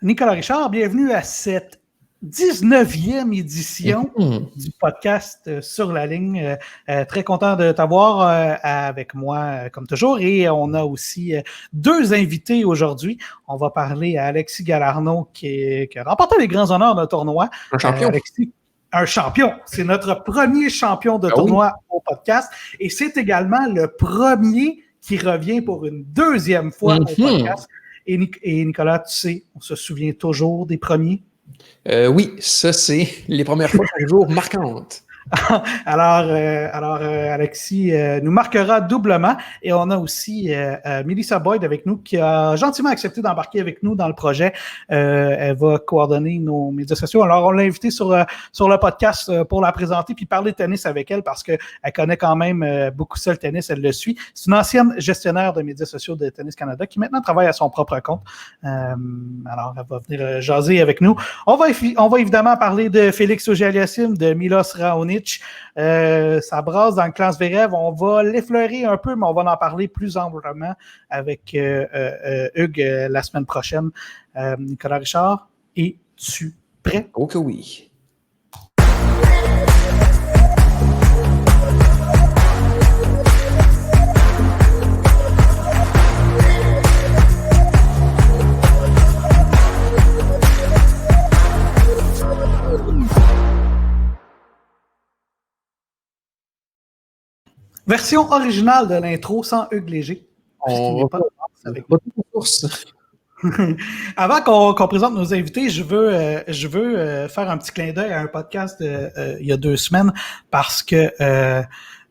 Nicolas Richard, bienvenue à cette 19e édition du podcast Sur la ligne. Très content de t'avoir avec moi, comme toujours. Et on a aussi deux invités aujourd'hui. On va parler à Alexis Galarneau qui a remporté les grands honneurs d'un tournoi. Un champion. Alexis, un champion. C'est notre premier champion de tournoi au podcast. Et c'est également le premier qui revient pour une deuxième fois au podcast. Et Nicolas, tu sais, on se souvient toujours des premiers? Oui, ça, c'est les premières fois toujours marquantes. Alors, Alexis nous marquera doublement. Et on a aussi Melissa Boyd avec nous qui a gentiment accepté d'embarquer avec nous dans le projet. Elle va coordonner nos médias sociaux. Alors, on l'a invitée sur le podcast pour la présenter puis parler de tennis avec elle parce qu'elle connaît quand même beaucoup ça le tennis. Elle le suit. C'est une ancienne gestionnaire de médias sociaux de Tennis Canada qui maintenant travaille à son propre compte. Alors, elle va venir jaser avec nous. On va évidemment parler de Félix Auger-Aliassime, de Milos Raonic. Ça brasse dans le clan Zverev. On va l'effleurer un peu, mais on va en parler plus amplement avec Hugues la semaine prochaine. Nicolas Richard, es-tu prêt? Oh que oui. Version originale de l'intro sans Hugues Léger. Avant qu'on présente nos invités, je veux faire un petit clin d'œil à un podcast il y a 2 semaines parce que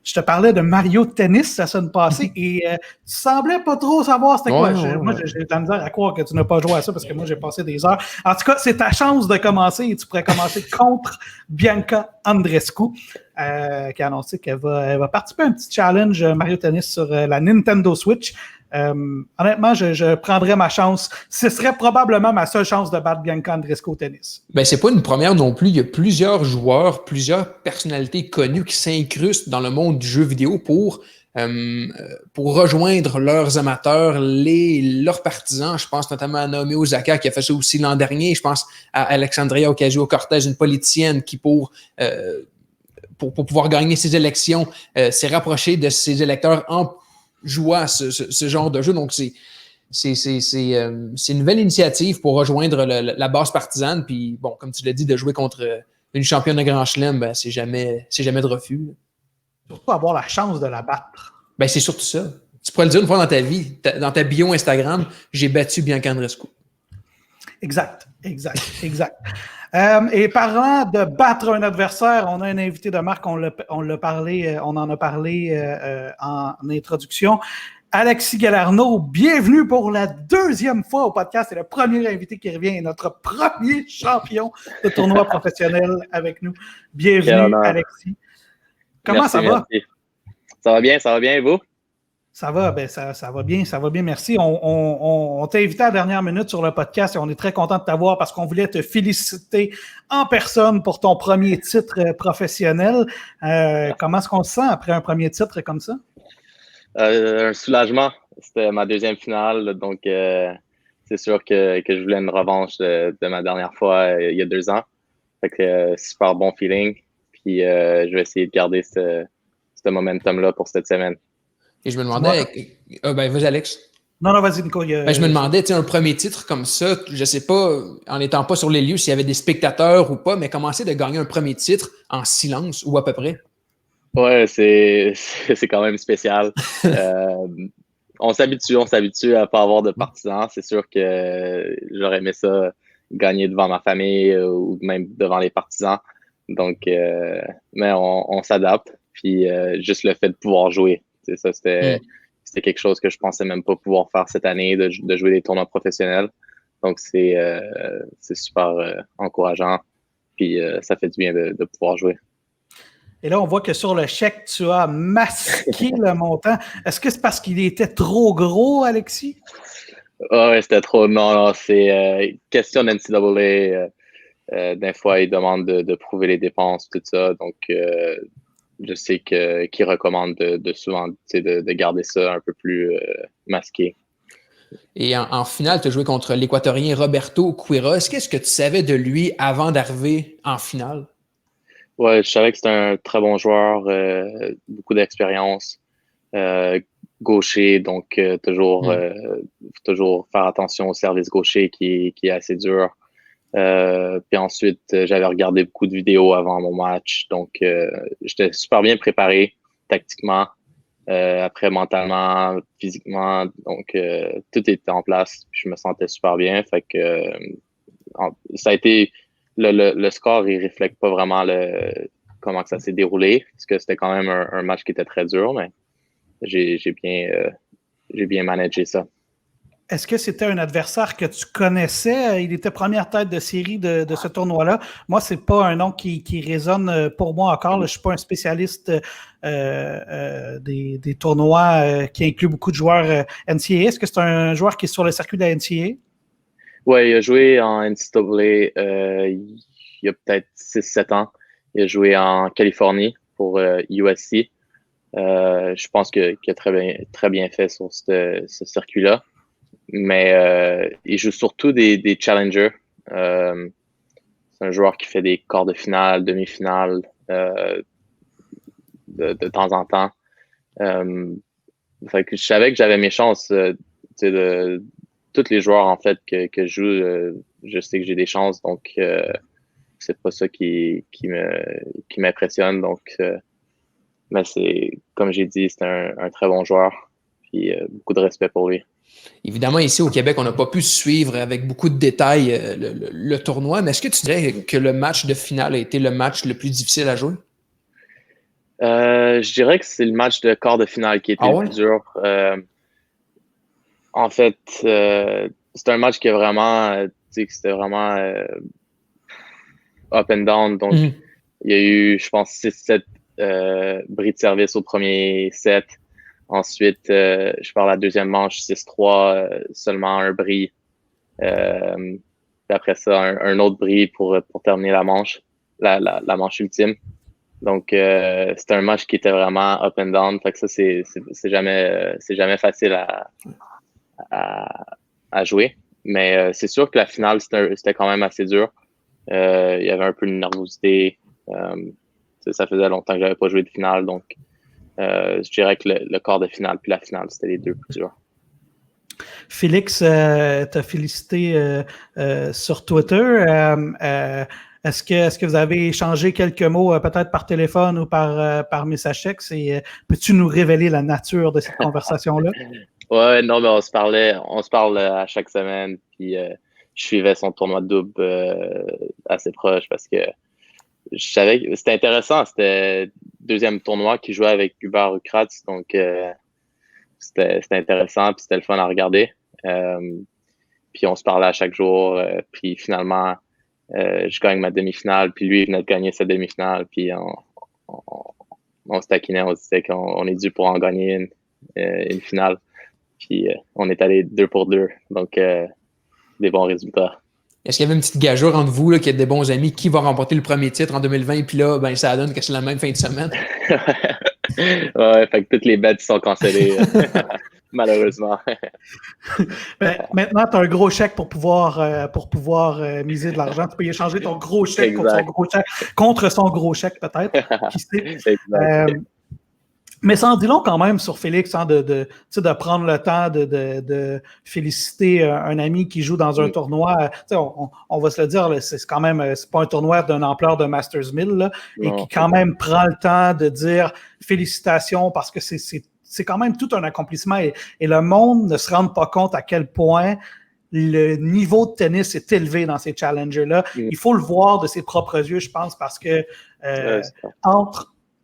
je te parlais de Mario Tennis la semaine passée et tu semblais pas trop savoir c'était quoi. Moi, j'ai de la misère à croire que tu n'as pas joué à ça parce que moi, j'ai passé des heures. En tout cas, c'est ta chance de commencer et tu pourrais commencer contre Bianca Andreescu qui a annoncé qu'elle va participer à un petit challenge Mario Tennis sur la Nintendo Switch. Honnêtement, je prendrais ma chance. Ce serait probablement ma seule chance de battre Bianca Andreescu au tennis. Ben, c'est pas une première non plus. Il y a plusieurs joueurs, plusieurs personnalités connues qui s'incrustent dans le monde du jeu vidéo pour rejoindre leurs amateurs, leurs partisans. Je pense notamment à Naomi Osaka qui a fait ça aussi l'an dernier. Je pense à Alexandria Ocasio-Cortez, une politicienne qui pour pouvoir gagner ses élections s'est rapprochée de ses électeurs en jouer à ce genre de jeu. Donc, c'est une nouvelle initiative pour rejoindre la base partisane. Puis, bon, comme tu l'as dit, de jouer contre une championne de Grand Chelem, ben, c'est jamais de refus. Surtout avoir la chance de la battre. Ben, c'est surtout ça. Tu pourrais le dire une fois dans ta vie, dans ta bio Instagram, j'ai battu Bianca Andreescu. Exact. Et parlant de battre un adversaire, on a un invité de marque, on en a parlé en introduction. Alexis Galarneau, bienvenue pour la 2e fois au podcast. C'est le premier invité qui revient et notre premier champion de tournoi professionnel avec nous. Bienvenue, Alexis. Comment ça va? Merci. Ça va bien, et vous? Ça va bien, merci. On t'a invité à la dernière minute sur le podcast et on est très content de t'avoir parce qu'on voulait te féliciter en personne pour ton premier titre professionnel. Comment est-ce qu'on se sent après un premier titre comme ça? Un soulagement. C'était ma 2e finale, donc c'est sûr que je voulais une revanche de ma dernière fois il y a 2 ans. Fait que super bon feeling. Puis je vais essayer de garder ce momentum-là pour cette semaine. Et je me demandais... vas-y, Alex. Non, vas-y, Nico. Je me demandais, un premier titre comme ça, je sais pas, en n'étant pas sur les lieux, s'il y avait des spectateurs ou pas, mais commencer de gagner un premier titre en silence ou à peu près? Ouais, c'est quand même spécial. On s'habitue à pas avoir de partisans. C'est sûr que j'aurais aimé ça gagner devant ma famille ou même devant les partisans. Donc, mais on s'adapte. Puis juste le fait de pouvoir jouer, c'est ça, c'était quelque chose que je pensais même pas pouvoir faire cette année, de jouer des tournois professionnels. Donc, c'est super encourageant. Puis ça fait du bien de pouvoir jouer. Et là, on voit que sur le chèque, tu as masqué le montant. Est-ce que c'est parce qu'il était trop gros, Alexis? Ouais, c'était trop. Non, c'est question d'NCAA. Des fois, ils demandent de prouver les dépenses, tout ça. Donc, je sais qu'ils recommandent de souvent de garder ça un peu plus masqué. Et en finale, tu as joué contre l'Équatorien Roberto Cuira. Qu'est-ce que tu savais de lui avant d'arriver en finale? Ouais, je savais que c'était un très bon joueur, beaucoup d'expérience, gaucher, donc toujours faire attention au service gaucher qui est assez dur. Puis ensuite, j'avais regardé beaucoup de vidéos avant mon match, donc j'étais super bien préparé tactiquement, après mentalement, physiquement, donc tout était en place. Puis je me sentais super bien, fait que ça a été le score, il reflète pas vraiment comment que ça s'est déroulé, parce que c'était quand même un match qui était très dur, mais j'ai bien managé ça. Est-ce que c'était un adversaire que tu connaissais? Il était première tête de série de ce tournoi-là. Moi, c'est pas un nom qui résonne pour moi encore. Là. Je suis pas un spécialiste des tournois qui incluent beaucoup de joueurs NCAA. Est-ce que c'est un joueur qui est sur le circuit de la NCAA? Oui, il a joué en NCAA il y a peut-être 6-7 ans. Il a joué en Californie pour USC. Je pense qu'il a très bien fait sur ce circuit-là. Mais il joue surtout des challengers. C'est un joueur qui fait des quarts de finale, demi-finale de temps en temps. Fait que je savais que j'avais mes chances. Tous les joueurs en fait que je joue, je sais que j'ai des chances. Donc c'est pas ça qui m'impressionne. Donc mais c'est comme j'ai dit, c'est un très bon joueur. Puis beaucoup de respect pour lui. Évidemment, ici au Québec, on n'a pas pu suivre avec beaucoup de détails le tournoi, mais est-ce que tu dirais que le match de finale a été le match le plus difficile à jouer? Je dirais que c'est le match de quart de finale qui était le plus dur. En fait, c'est un match qui est vraiment, c'était vraiment up and down. Donc, il y a eu, je pense, 6-7 bris de service au premier set. Ensuite, je pars la deuxième manche, 6-3, seulement un bris. Puis après ça, un autre bris pour terminer la manche, la manche ultime. Donc, c'était un match qui était vraiment up and down. Fait que ça, c'est jamais facile à jouer. Mais c'est sûr que la finale, c'était quand même assez dur. Il y avait un peu de nervosité. Ça faisait longtemps que j'avais pas joué de finale, donc je dirais que le quart de finale puis la finale, c'était les deux plus durs. Félix t'a félicité sur Twitter. Est-ce que vous avez échangé quelques mots, peut-être par téléphone ou par message texte? Et peux-tu nous révéler la nature de cette conversation-là? Ouais, non, mais on se parle à chaque semaine. Puis je suivais son tournoi de double assez proche parce que je savais que c'était intéressant. C'était le deuxième tournoi qu'il jouait avec Hubert Ukratz. Donc c'était intéressant puis c'était le fun à regarder. Puis on se parlait à chaque jour. Puis finalement, je gagne ma demi-finale. Puis lui, il venait de gagner sa demi-finale. Puis on se taquinait. On se disait qu'on est dû pour en gagner une finale. Puis on est allé 2 pour 2. Donc, des bons résultats. Est-ce qu'il y avait une petite gageure entre vous, là, qui êtes des bons amis, qui va remporter le premier titre en 2020? Puis là, ben, ça donne que c'est la même fin de semaine. Ouais, fait que toutes les bêtes sont cancellées, malheureusement. Ben, maintenant, tu as un gros chèque pour pouvoir miser de l'argent. Tu peux y échanger ton gros chèque contre son gros chèque, peut-être. Qui sait? Mais ça en dit long quand même sur Félix, hein, de prendre le temps de féliciter un ami qui joue dans un tournoi. On va se le dire, c'est quand même, c'est pas un tournoi d'une ampleur de Masters 1000, là, et qui quand même prend le temps de dire félicitations parce que c'est quand même tout un accomplissement et le monde ne se rend pas compte à quel point le niveau de tennis est élevé dans ces challengers-là. Il faut le voir de ses propres yeux, je pense, parce que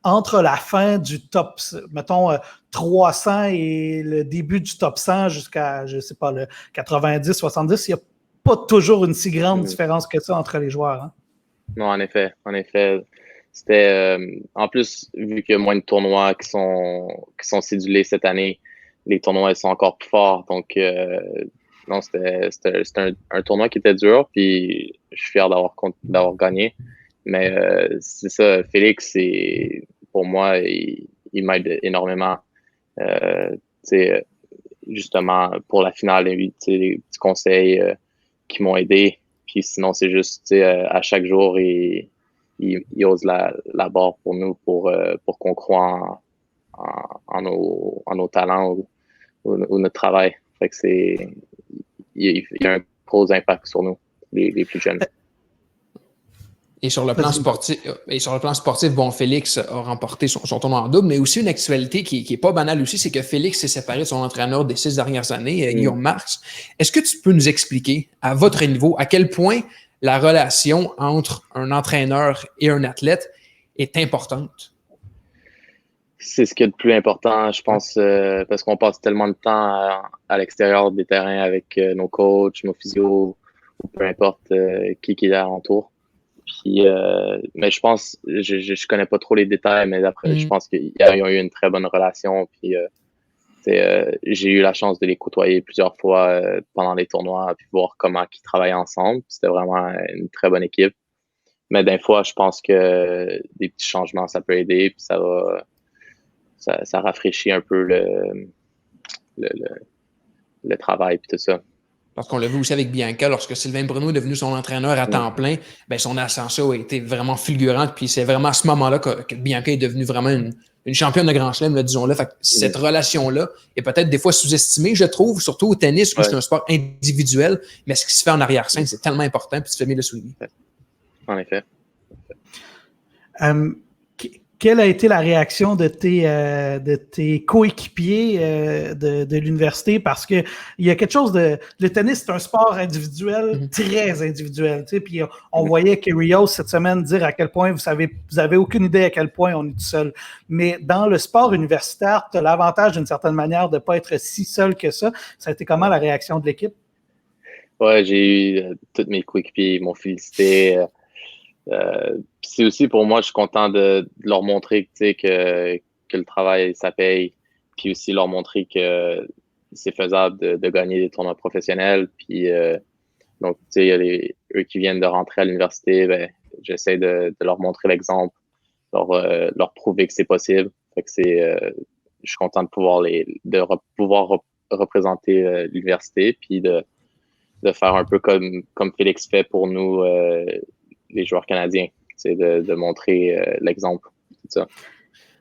entre la fin du top, mettons, 300 et le début du top 100 jusqu'à, je sais pas, le 90, 70, il n'y a pas toujours une si grande différence que ça entre les joueurs. Hein? Non, en effet. C'était, en plus, vu qu'il y a moins de tournois qui sont cédulés cette année, les tournois ils sont encore plus forts. Donc, non, c'était un tournoi qui était dur, puis je suis fier d'avoir gagné. Mais c'est ça, Félix, pour moi, il m'aide énormément. justement, pour la finale, tu sais, des petits conseils qui m'ont aidé. Puis sinon, c'est juste, tu sais, à chaque jour, il ose la barre pour nous pour qu'on croit en nos talents ou notre travail. Fait que il y a un gros impact sur nous, les plus jeunes. Et sur le plan sportif, bon, Félix a remporté son tournoi en double, mais aussi une actualité qui est pas banale aussi, c'est que Félix s'est séparé de son entraîneur des 6 dernières années, Guillaume Marx. Est-ce que tu peux nous expliquer, à votre niveau, à quel point la relation entre un entraîneur et un athlète est importante? C'est ce qui est le plus important, je pense, parce qu'on passe tellement de temps à l'extérieur des terrains avec nos coachs, nos physios, ou peu importe qui est là alentour. Puis, mais je pense, je connais pas trop les détails, mais d'après, je pense qu'ils ont eu une très bonne relation. Puis, j'ai eu la chance de les côtoyer plusieurs fois pendant les tournois, puis voir comment ils travaillaient ensemble. C'était vraiment une très bonne équipe. Mais des fois, je pense que des petits changements, ça peut aider, puis ça rafraîchit un peu le travail, puis tout ça. Parce qu'on l'a vu aussi avec Bianca, lorsque Sylvain Bruno est devenu son entraîneur à temps plein, ben son ascension a été vraiment fulgurante. Puis c'est vraiment à ce moment-là que Bianca est devenue vraiment une championne de Grand Chelem, disons-le. Fait que cette relation-là est peut-être des fois sous-estimée, je trouve, surtout au tennis, où c'est un sport individuel, mais ce qui se fait en arrière-scène, c'est tellement important, puis tu fais bien le souligner. En effet. Quelle a été la réaction de tes coéquipiers de l'université? Parce que il y a quelque chose le tennis, c'est un sport individuel, très individuel. Tu sais, puis on voyait Kyrgios cette semaine dire à quel point vous avez aucune idée à quel point on est tout seul. Mais dans le sport universitaire, tu as l'avantage d'une certaine manière de ne pas être si seul que ça. Ça a été comment la réaction de l'équipe? Ouais, j'ai eu tous mes coéquipiers m'ont félicité. C'est aussi pour moi, je suis content de leur montrer que le travail, ça paye. Puis aussi leur montrer que c'est faisable de gagner des tournois professionnels. Puis donc, tu sais, il y a eux qui viennent de rentrer à l'université, ben, j'essaie de leur montrer l'exemple, leur prouver que c'est possible. Fait que je suis content de pouvoir pouvoir représenter l'université, puis de faire un peu comme Félix fait pour nous, les joueurs canadiens. C'est de montrer l'exemple. Tout ça.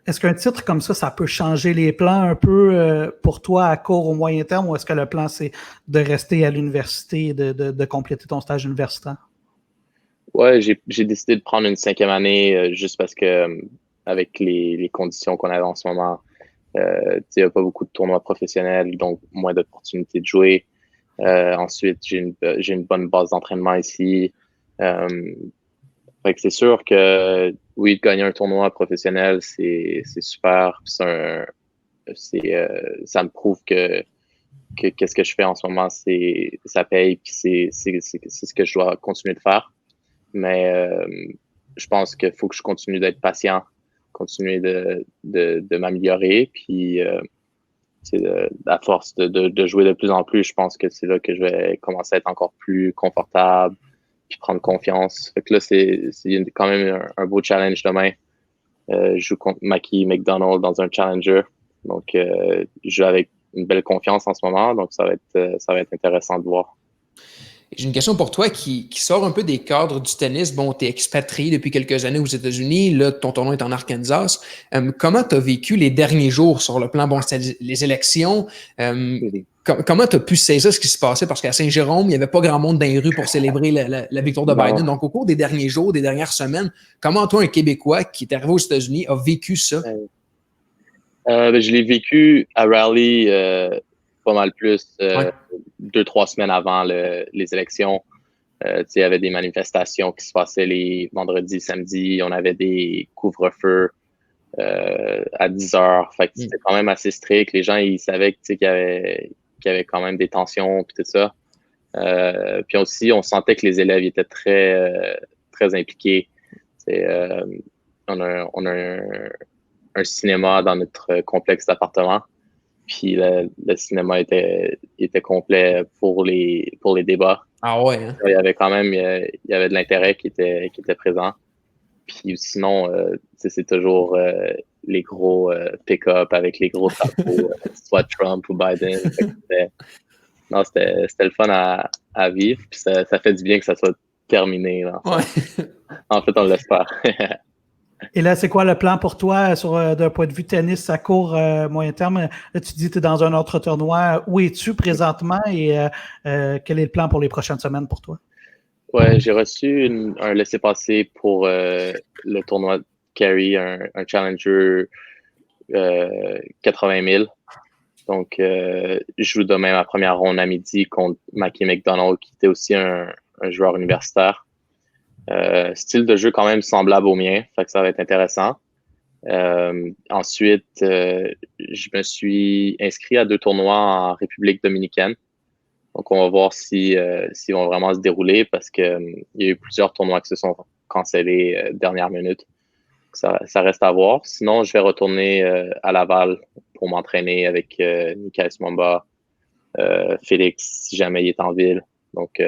Est-ce qu'un titre comme ça peut changer les plans un peu pour toi à court ou moyen terme, ou est-ce que le plan, c'est de rester à l'université et de compléter ton stage universitaire? Ouais, j'ai décidé de prendre une 5e année juste parce que avec les conditions qu'on avait en ce moment, il n'y a pas beaucoup de tournois professionnels, donc moins d'opportunités de jouer. Ensuite, j'ai une bonne base d'entraînement ici. Fait que c'est sûr que oui, de gagner un tournoi professionnel, c'est super. Ça me prouve que qu'est-ce que je fais en ce moment, ça paye, puis c'est ce que je dois continuer de faire. Mais je pense qu'il faut que je continue d'être patient, continuer de m'améliorer, puis à force de jouer de plus en plus, je pense que c'est là que je vais commencer à être encore plus confortable, puis prendre confiance. Fait que là, c'est quand même un beau challenge demain. Je joue contre Mackie McDonald dans un challenger. Donc, je joue avec une belle confiance en ce moment. Donc, ça va être intéressant de voir. J'ai une question pour toi qui sort un peu des cadres du tennis. Bon, tu es expatrié depuis quelques années aux États-Unis. Là, ton tournoi est en Arkansas. Comment tu as vécu les derniers jours sur le plan, bon, c'était les élections? Comment tu as pu saisir ce qui se passait? Parce qu'à Saint-Jérôme, il n'y avait pas grand monde dans les rues pour célébrer la victoire de Biden. Donc, au cours des derniers jours, des dernières semaines, comment toi, un Québécois qui est arrivé aux États-Unis, a vécu ça? Je l'ai vécu à Raleigh pas mal plus 2-3 semaines avant les élections. Il y avait des manifestations qui se passaient les vendredis, samedis. On avait des couvre-feux à 10 heures. Fait que c'était quand même assez strict. Les gens, ils savaient qu'il y avait quand même des tensions puis tout ça. Puis aussi, on sentait que les élèves étaient très, très impliqués. On a un cinéma dans notre complexe d'appartements. Puis le cinéma était complet pour les débats. Ah ouais, hein? Il y avait quand même il y avait de l'intérêt qui était présent. Puis sinon, c'est toujours les gros pick-up avec les gros drapeaux, soit Trump ou Biden. C'était le fun à vivre. Puis ça fait du bien que ça soit terminé. Là, en fait, on l'espère. Et là, c'est quoi le plan pour toi d'un point de vue tennis à court, moyen terme? Là, tu dis que tu es dans un autre tournoi. Où es-tu présentement et quel est le plan pour les prochaines semaines pour toi? Ouais, j'ai reçu un laissez-passer pour le tournoi de Carey, un Challenger 80 000. Donc, je joue demain ma première ronde à midi contre Mackie McDonald, qui était aussi un joueur universitaire. Style de jeu quand même semblable au mien, fait que ça va être intéressant. Ensuite, je me suis inscrit à 2 tournois en République dominicaine. Donc, on va voir s'ils vont vraiment se dérouler parce que il y a eu plusieurs tournois qui se sont cancellés dernière minute. Ça reste à voir. Sinon, je vais retourner à Laval pour m'entraîner avec Nicolas Mamba, Félix, si jamais il est en ville. Donc,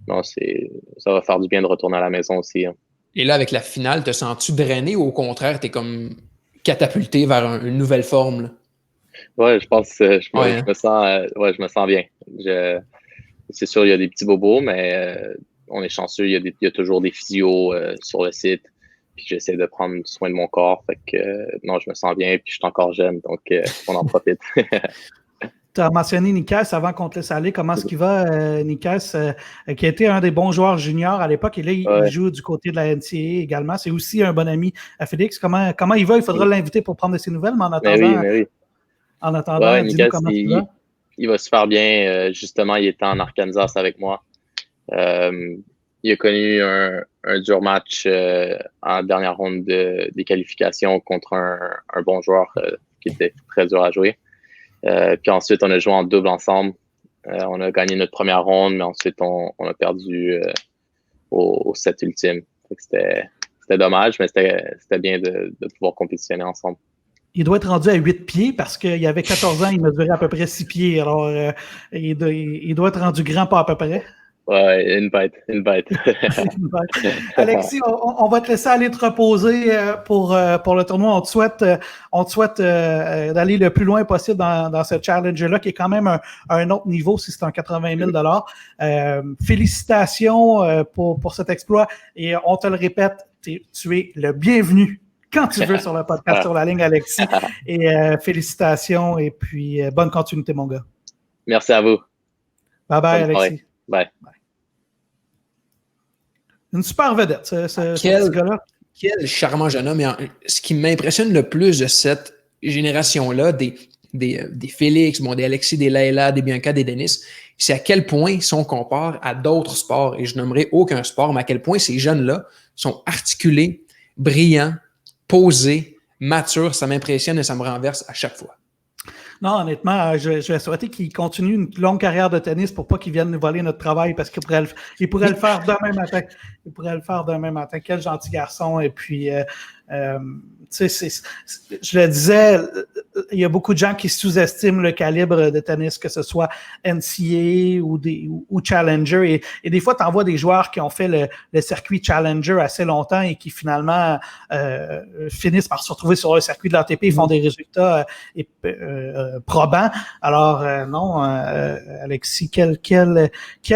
non, ça va faire du bien de retourner à la maison aussi. Hein. Et là, avec la finale, te sens-tu drainé ou au contraire, t'es comme catapulté vers une nouvelle forme? Là? Ouais, je pense je me sens bien. C'est sûr, il y a des petits bobos, mais on est chanceux. Il y a toujours des physios sur le site. Puis j'essaie de prendre soin de mon corps. Fait que non, je me sens bien. Puis je suis encore jeune, donc on en profite. Tu as mentionné Nicaise avant qu'on te laisse aller. Comment est-ce qu'il va, Nicaise, qui a été un des bons joueurs juniors à l'époque, et là, il joue du côté de la NCAA également. C'est aussi un bon ami à Félix. Comment il va? Il faudra l'inviter pour prendre de ses nouvelles, mais en attendant, en attendant, dis-nous comment il va. Il va super bien. Justement, il était en Arkansas avec moi. Il a connu un dur match en dernière ronde des qualifications contre un bon joueur qui était très dur à jouer. Puis ensuite, on a joué en double ensemble. On a gagné notre première ronde, mais ensuite, on a perdu au set ultime. C'était dommage, mais c'était bien de pouvoir compétitionner ensemble. Il doit être rendu à 8 pieds parce qu'il avait 14 ans, il mesurait à peu près 6 pieds. Alors, il doit être rendu grand pas à peu près. Ouais, une bête. Alexis, on va te laisser aller te reposer pour le tournoi. On te souhaite d'aller le plus loin possible dans ce challenge-là, qui est quand même un autre niveau si c'est un 80 000 félicitations pour cet exploit. Et on te le répète, tu es le bienvenu quand tu veux sur le podcast Sur la ligne, Alexis. Et félicitations et puis bonne continuité, mon gars. Merci à vous. Bye-bye, Alexis. Bye. Une super vedette, ce gars-là. Quel charmant jeune homme. Et ce qui m'impressionne le plus de cette génération-là, des Félix, des Alexis, des Layla, des Bianca, des Denis, c'est à quel point, si on compare à d'autres sports, et je nommerai aucun sport, mais à quel point ces jeunes-là sont articulés, brillants, posés, matures. Ça m'impressionne et ça me renverse à chaque fois. Non, honnêtement, je vais souhaiter qu'il continue une longue carrière de tennis pour pas qu'il vienne nous voler notre travail parce qu'il pourrait le faire demain matin. Il pourrait le faire demain matin. Quel gentil garçon. Et puis, tu sais, je le disais, il y a beaucoup de gens qui sous-estiment le calibre de tennis, que ce soit NCAA ou Challenger. Et des fois, tu envoies des joueurs qui ont fait le circuit Challenger assez longtemps et qui finalement finissent par se retrouver sur le circuit de l'ATP. Ils font des résultats probants. Alors, non, Alexis, quel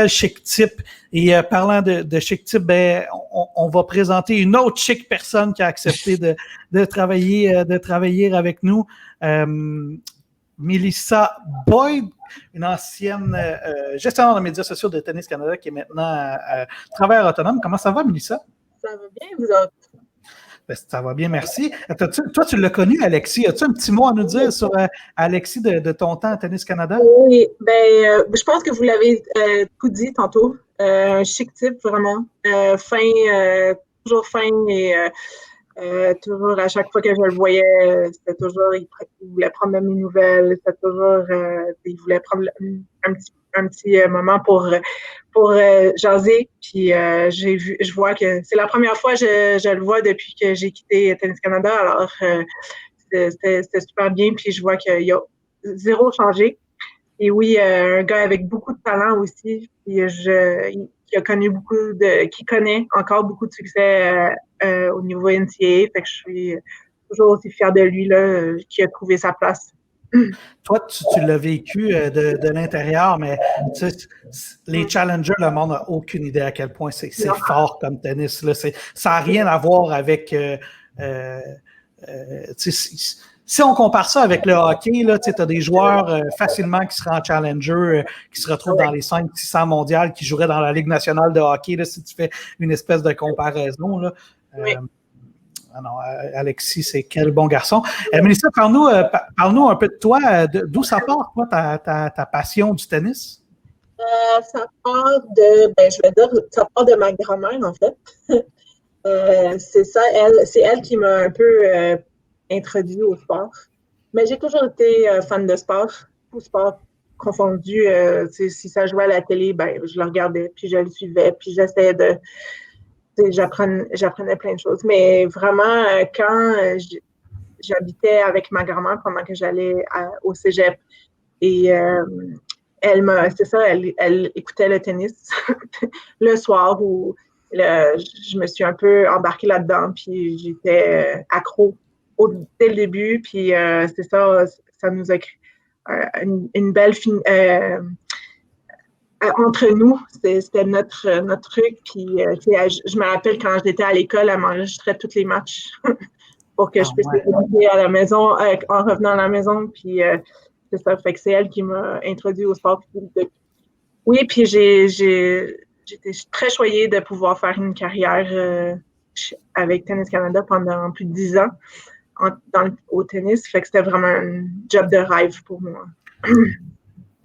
chic type. Et parlant de chic type, ben, on va présenter une autre chic personne qui a accepté de travailler avec nous. Melissa Boyd, une ancienne gestionnaire de médias sociaux de Tennis Canada qui est maintenant travailleur autonome. Comment ça va, Melissa? Ça va bien, vous autres? Ben, ça va bien, merci. Toi, tu l'as connu, Alexis. As-tu un petit mot à nous dire sur Alexis de ton temps à Tennis Canada? Oui, je pense que vous l'avez tout dit tantôt. Un chic type, vraiment. Toujours fin et toujours, à chaque fois que je le voyais, c'était toujours, il voulait prendre de mes nouvelles. C'était toujours, il voulait prendre un petit moment pour jaser. Puis je vois que c'est la première fois que je le vois depuis que j'ai quitté Tennis Canada. Alors, c'était super bien. Puis je vois qu'il a zéro changé. Et oui, un gars avec beaucoup de talent aussi. Puis qui connaît encore beaucoup de succès au niveau NCAA. Fait que je suis toujours aussi fière de lui, là, qui a trouvé sa place. Toi, tu l'as vécu de l'intérieur, mais les challengers, le monde n'a aucune idée à quel point c'est fort comme tennis. Là. Ça n'a rien à voir avec... si on compare ça avec le hockey, tu as des joueurs facilement qui seraient en challenger, qui se retrouvent dans les 500-600 mondiales, qui joueraient dans la Ligue nationale de hockey, là, si tu fais une espèce de comparaison. Là. Oui. Non, Alexis, c'est quel bon garçon. Mélissa, parle-nous un peu de toi. D'où ça part, toi, ta passion du tennis? Ça part ça part de ma grand-mère, en fait. C'est elle qui m'a un peu introduit au sport. Mais j'ai toujours été fan de sport, tout sport confondu. Si ça jouait à la télé, je le regardais, puis je le suivais, puis j'essayais de... J'apprenais plein de choses. Mais vraiment, quand j'habitais avec ma grand-mère pendant que j'allais au cégep, et elle écoutait le tennis le soir où je me suis un peu embarquée là-dedans, puis j'étais accro dès le début, puis ça nous a créé une belle entre nous, c'était notre truc. Puis, je me rappelle quand j'étais à l'école, elle m'enregistrait tous les matchs pour que je puisse les écouter à la maison, en revenant à la maison. Puis, c'est ça. Fait que c'est elle qui m'a introduit au sport. Oui, puis j'étais très choyée de pouvoir faire une carrière avec Tennis Canada pendant plus de 10 ans au tennis. Fait que c'était vraiment un job de rêve pour moi.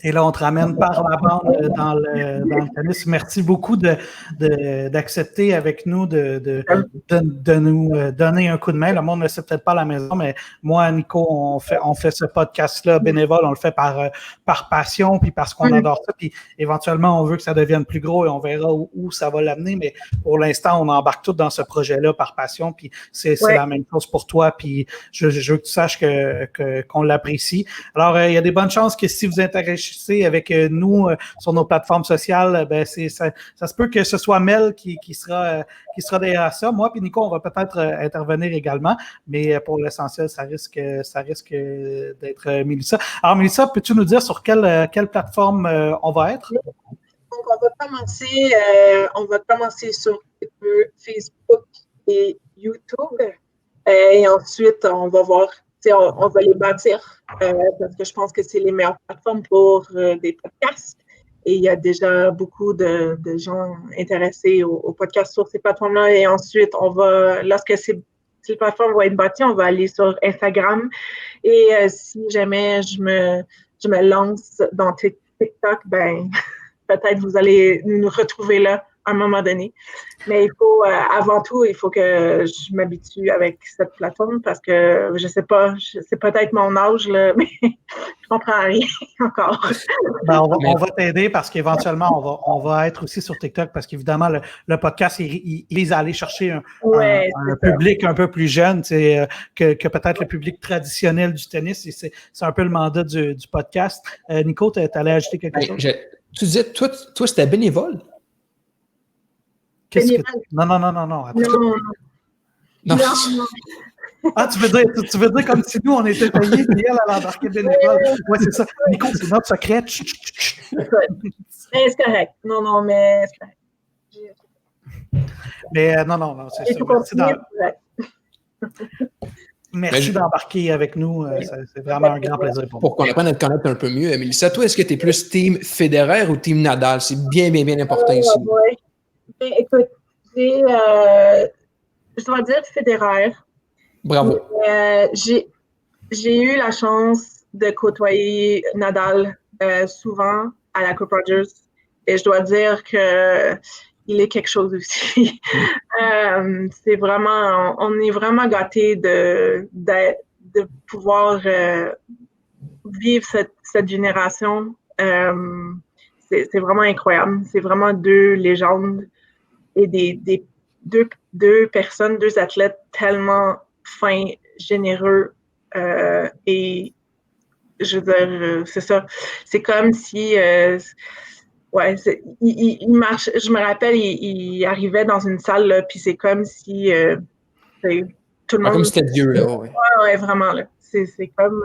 Et là, on te ramène par la bande dans le tennis. Merci beaucoup d'accepter avec nous de nous donner un coup de main. Le monde ne le sait peut-être pas à la maison, mais moi, Nico, on fait ce podcast-là bénévole. On le fait par passion, puis parce qu'on adore ça. Puis éventuellement, on veut que ça devienne plus gros et on verra où ça va l'amener. Mais pour l'instant, on embarque tous dans ce projet-là par passion. Puis c'est la même chose pour toi. Puis je veux que tu saches qu'on l'apprécie. Alors, il y a des bonnes chances que si vous intéressez avec nous sur nos plateformes sociales, ça se peut que ce soit Mel qui sera derrière ça. Moi puis Nico, on va peut-être intervenir également, mais pour l'essentiel, ça risque d'être Mélissa. Alors Mélissa, peux-tu nous dire sur quelle plateforme on va être? Donc, on va commencer sur Facebook et YouTube, et ensuite on va voir. On va les bâtir parce que je pense que c'est les meilleures plateformes pour des podcasts. Et il y a déjà beaucoup de gens intéressés aux podcasts sur ces plateformes-là. Et ensuite, lorsque ces plateformes vont être bâties, on va aller sur Instagram. Et si jamais je me lance dans TikTok, peut-être vous allez nous retrouver là à un moment donné. Mais avant tout, il faut que je m'habitue avec cette plateforme parce que je sais pas, c'est peut-être mon âge, là, mais je comprends rien encore. On va t'aider parce qu'éventuellement, on va être aussi sur TikTok parce qu'évidemment, le podcast, il vise à aller chercher un public un peu plus jeune que peut-être le public traditionnel du tennis. Et c'est un peu le mandat du podcast. Nico, tu allais ajouter quelque chose? Tu disais, toi c'était bénévole? Non. Non. Ah, tu veux dire comme si nous, on était payés et elle allait embarquer bénévole. Oui, c'est ça. Nico, c'est notre secret. Mais c'est correct. Non, mais c'est correct. Mais non, c'est ça. Merci d'embarquer avec nous. C'est vraiment un grand plaisir pour moi. Pour qu'on apprenne à te connaître un peu mieux, Mélissa, toi, est-ce que tu es plus team Federer ou team Nadal? C'est bien important ici. Oui. Écoute, je dois dire Federer. Bravo. J'ai eu la chance de côtoyer Nadal souvent à la Coupe Rogers et je dois dire que il est quelque chose aussi. C'est vraiment, on est vraiment gâtés de pouvoir vivre cette génération. C'est vraiment incroyable. C'est vraiment deux légendes et deux personnes, deux athlètes tellement fins, généreux et je veux dire, c'est ça. C'est comme si il marche. Je me rappelle, il arrivait dans une salle, là, puis c'est comme si tout le monde... Comme c'était Dieu, là, oui. Ouais, vraiment, là. C'est comme...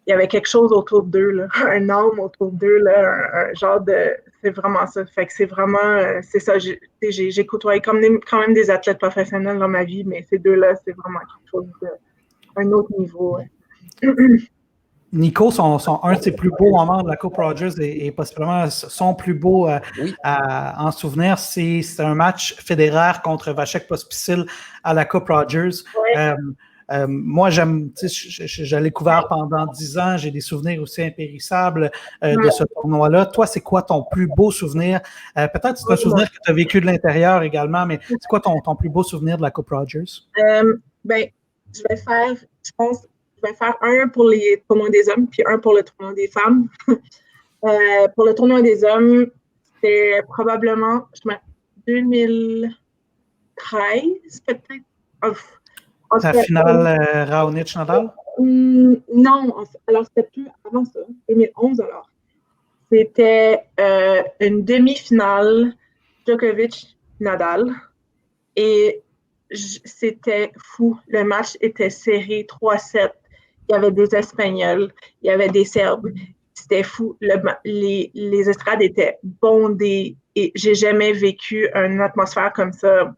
il y avait quelque chose autour d'eux, là. Un âme autour d'eux, là, un genre de... C'est vraiment ça. Fait que c'est vraiment... c'est ça, j'ai côtoyé quand même des athlètes professionnels dans ma vie, mais ces deux-là, c'est vraiment quelque chose d'un autre niveau. Nico, un de ses plus beaux moments de la Coupe Rogers et possiblement son plus beau en souvenir, c'est un match fédéraire contre Vasek Pospisil à la Coupe Rogers. Ouais. Moi, je l'ai couvert pendant 10 ans. J'ai des souvenirs aussi impérissables de ce tournoi-là. Toi, c'est quoi ton plus beau souvenir? Peut-être c'est un souvenir que tu as vécu de l'intérieur également, mais c'est quoi ton plus beau souvenir de la Coupe Rogers? Je vais faire un pour les tournois des hommes, puis un pour le tournoi des femmes. Pour le tournoi des hommes, c'était probablement 2013, peut-être. La finale Raonic-Nadal? Non, alors c'était plus avant ça, 2011 alors. C'était une demi-finale Djokovic-Nadal et c'était fou. Le match était serré 3-7. Il y avait des Espagnols, il y avait des Serbes. C'était fou. Les estrades étaient bondées et j'ai jamais vécu une atmosphère comme ça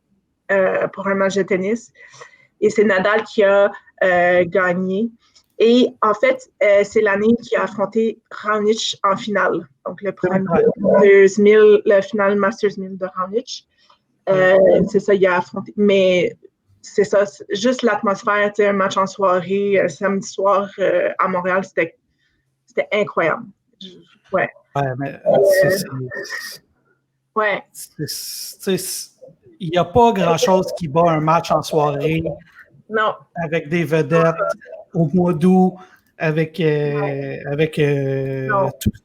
pour un match de tennis. Et c'est Nadal qui a gagné. Et en fait, c'est l'année qui a affronté Raonic en finale. Donc, le final Masters 1000 de Raonic. C'est ça, il a affronté. Mais c'est ça, juste l'atmosphère, un match en soirée, samedi soir à Montréal, c'était incroyable. Ouais. Ouais. Il n'y a pas grand-chose qui bat un match en soirée. Non. Avec des vedettes au mois d'août, avec